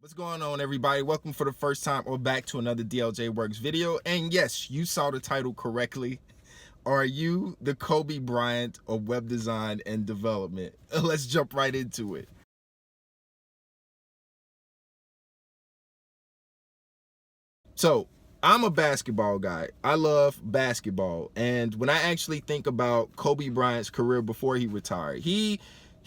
What's going on, everybody? Welcome for the first time or back to another DLJ Works video. And yes, you saw the title correctly. Are you the Kobe Bryant of web design and development? Let's jump right into it. So, I'm a basketball guy. I love basketball. And when I actually think about Kobe Bryant's career before he retired, he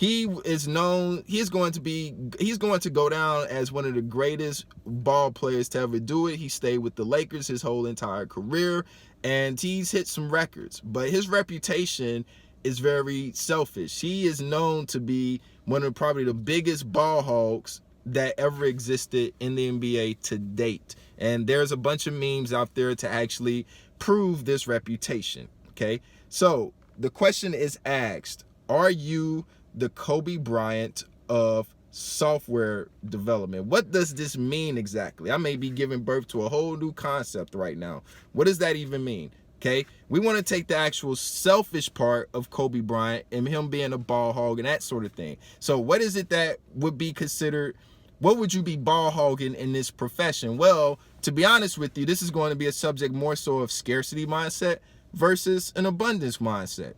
is known, he's going to go down as one of the greatest ball players to ever do it. He stayed with the Lakers his whole entire career, and he's hit some records, but his reputation is very selfish. He is known to be one of probably the biggest ball hogs that ever existed in the NBA to date. And there's a bunch of memes out there to actually prove this reputation. Okay, so the question is asked, are you the Kobe Bryant of software development? What does this mean exactly? I may be giving birth to a whole new concept right now. What does that even mean? Okay, we want to take the actual selfish part of Kobe Bryant and him being a ball hog and that sort of thing. So what is it that would be considered, what would you be ball hogging in this profession? Well, to be honest with you, this is going to be a subject more so of scarcity mindset versus an abundance mindset.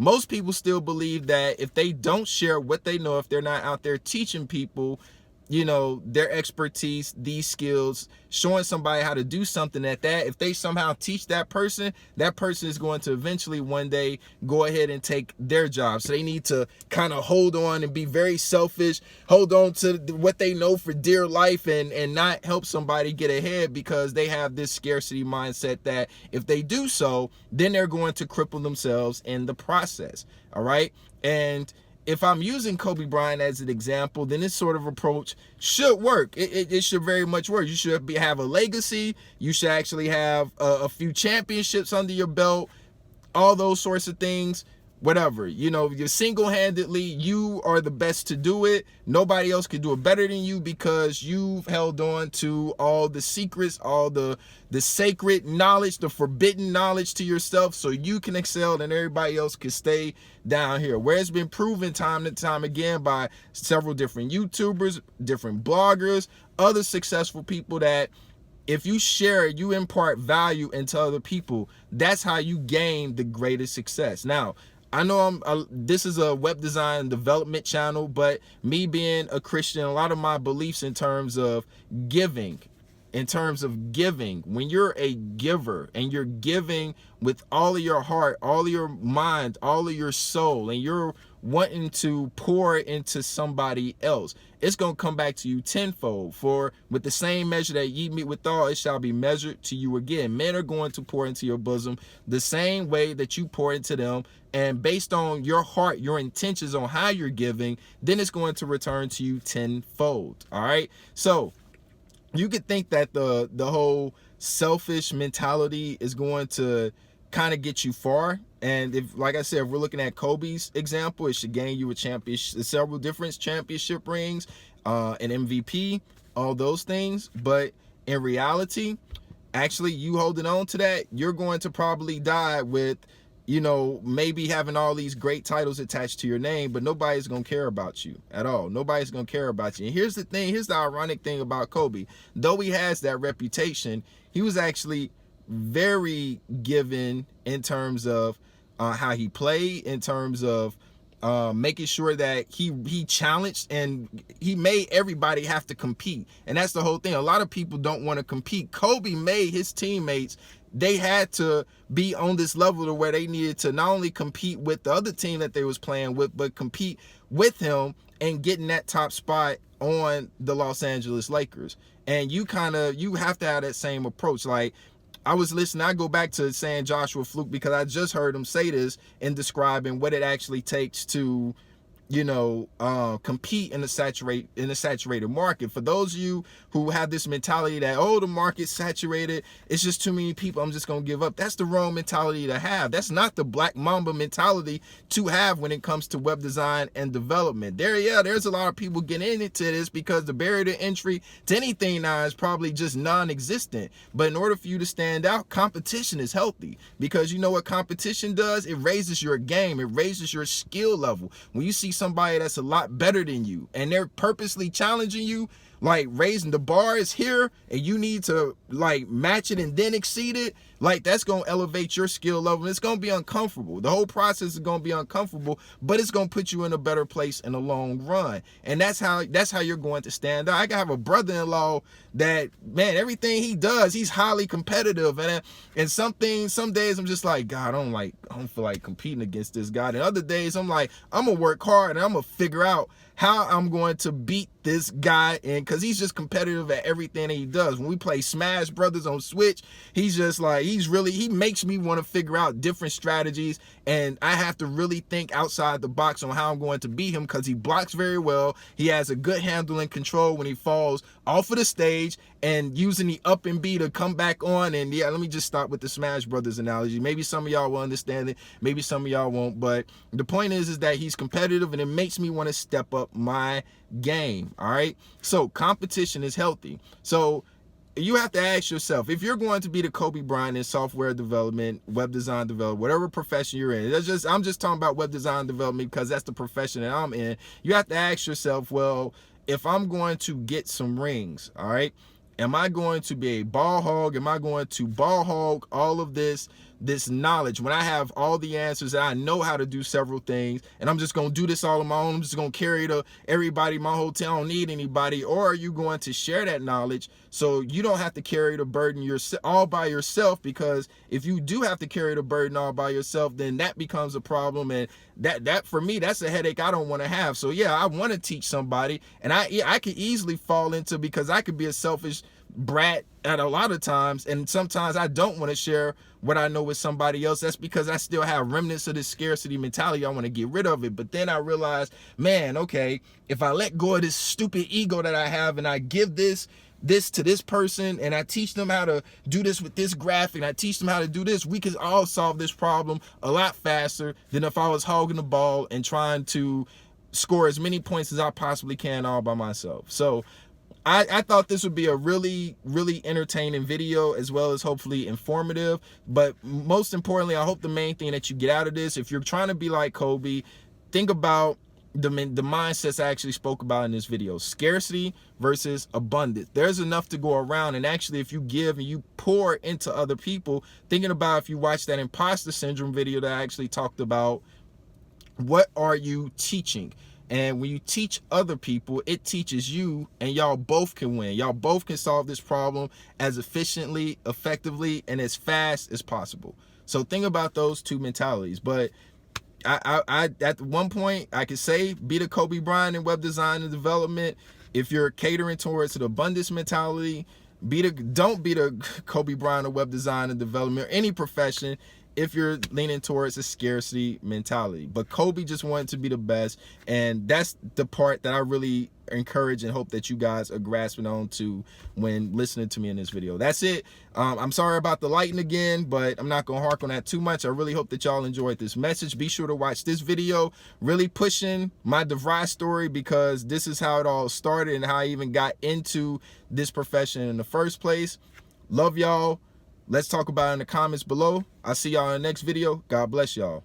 Most people still believe that if they don't share what they know, if they're not out there teaching people, you know, their expertise, these skills, showing somebody how to do something if they somehow teach that person is going to eventually one day go ahead and take their job. So they need to kind of hold on and be very selfish, hold on to what they know for dear life, and not help somebody get ahead because they have this scarcity mindset that if they do so, then they're going to cripple themselves in the process. All right. And if I'm using Kobe Bryant as an example, then this sort of approach should work. It should very much work. You should have a legacy. You should actually have a few championships under your belt, all those sorts of things. Whatever, you know, you're single-handedly, you are the best to do it. Nobody else can do it better than you because you've held on to all the secrets, all the sacred knowledge, the forbidden knowledge to yourself, so you can excel and everybody else can stay down here. Where it's been proven time and time again by several different YouTubers, different bloggers, other successful people that if you share, you impart value into other people, that's how you gain the greatest success. Now, I know this is a web design development channel, but me being a Christian, a lot of my beliefs in terms of giving, when you're a giver and you're giving with all of your heart, all of your mind, all of your soul, and you're wanting to pour into somebody else, it's going to come back to you tenfold. For with the same measure that ye meet withal, it shall be measured to you again. Men are going to pour into your bosom the same way that you pour into them, and based on your heart, your intentions on how you're giving, then it's going to return to you tenfold. All right, so you could think that the whole selfish mentality is going to kind of get you far. And if, like I said, if we're looking at Kobe's example, it should gain you a championship, several different championship rings, an MVP, all those things. But in reality, actually, you holding on to that, you're going to probably die with, you know, maybe having all these great titles attached to your name, but nobody's going to care about you at all. Nobody's going to care about you. And here's the thing, here's the ironic thing about Kobe. Though he has that reputation, he was actually very given in terms of how he played, in terms of making sure that he challenged and he made everybody have to compete. And that's the whole thing. A lot of people don't want to compete. Kobe made his teammates, they had to be on this level to where they needed to not only compete with the other team that they was playing with, but compete with him and getting that top spot on the Los Angeles Lakers. And you have to have that same approach. Like, I was listening, I go back to saying Joshua Fluke because I just heard him say this in describing what it actually takes to, you know, compete in the saturated market. For those of you who have this mentality that, oh, the market's saturated, it's just too many people, I'm just gonna give up. That's the wrong mentality to have. That's not the Black Mamba mentality to have when it comes to web design and development. There's a lot of people getting into this because the barrier to entry to anything now is probably just non-existent. But in order for you to stand out, competition is healthy, because you know what competition does? It raises your game, it raises your skill level. When you see somebody that's a lot better than you and they're purposely challenging you, like raising the bar is here and you need to like match it and then exceed it, like that's going to elevate your skill level. It's going to be uncomfortable. The whole process is going to be uncomfortable, but it's going to put you in a better place in the long run. And that's how you're going to stand out. I have a brother-in-law that, man, everything he does, he's highly competitive. And some days I'm just like, God, I don't feel like competing against this guy. And other days I'm like, I'm going to work hard and I'm going to figure out how I'm going to beat this guy, and because he's just competitive at everything that he does. When we play Smash Brothers on Switch, he's just like, he makes me want to figure out different strategies, and I have to really think outside the box on how I'm going to beat him, because he blocks very well. He has a good handle and control when he falls off of the stage, and using the up and B to come back on. And yeah, let me just stop with the Smash Brothers analogy. Maybe some of y'all will understand it, maybe some of y'all won't, but the point is that he's competitive, and it makes me want to step up my game. All right, so competition is healthy. So you have to ask yourself, if you're going to be the Kobe Bryant in software development, web design development, whatever profession you're in, I'm just talking about web design development because that's the profession that I'm in. You have to ask yourself, well, if I'm going to get some rings, all right, am I going to be a ball hog? Am I going to ball hog all of this knowledge when I have all the answers, and I know how to do several things, and I'm just going to do this all on my own? I'm just going to carry to everybody my hotel. I don't need anybody. Or are you going to share that knowledge so you don't have to carry the burden all by yourself? Because if you do have to carry the burden all by yourself, then that becomes a problem, and that for me, that's a headache I don't want to have. So yeah, I want to teach somebody, and I could easily fall into, because I could be a selfish brat at a lot of times, and sometimes I don't want to share what I know with somebody else. That's because I still have remnants of this scarcity mentality. I want to get rid of it. But then I realized, man, okay, if I let go of this stupid ego that I have, and I give this to this person, and I teach them how to do this with this graphic, and I teach them how to do this, we can all solve this problem a lot faster than if I was hogging the ball and trying to score as many points as I possibly can all by myself. So I thought this would be a really, really entertaining video, as well as hopefully informative. But most importantly, I hope the main thing that you get out of this, if you're trying to be like Kobe, think about the mindsets I actually spoke about in this video. Scarcity versus abundance. There's enough to go around, and actually if you give and you pour into other people, thinking about if you watch that imposter syndrome video that I actually talked about, what are you teaching? And when you teach other people, it teaches you, and y'all both can win. Y'all both can solve this problem as efficiently, effectively, and as fast as possible. So think about those two mentalities. But I at one point, I could say be the Kobe Bryant in web design and development. If you're catering towards the abundance mentality, don't be the Kobe Bryant of web design and development, or any profession, if you're leaning towards a scarcity mentality. But Kobe just wanted to be the best, and that's the part that I really encourage and hope that you guys are grasping on to when listening to me in this video. That's it. I'm sorry about the lighting again, but I'm not gonna hark on that too much. I really hope that y'all enjoyed this message. Be sure to watch this video, really pushing my DeVry story, because this is how it all started and how I even got into this profession in the first place. Love y'all. Let's talk about it in the comments below. I'll see y'all in the next video. God bless y'all.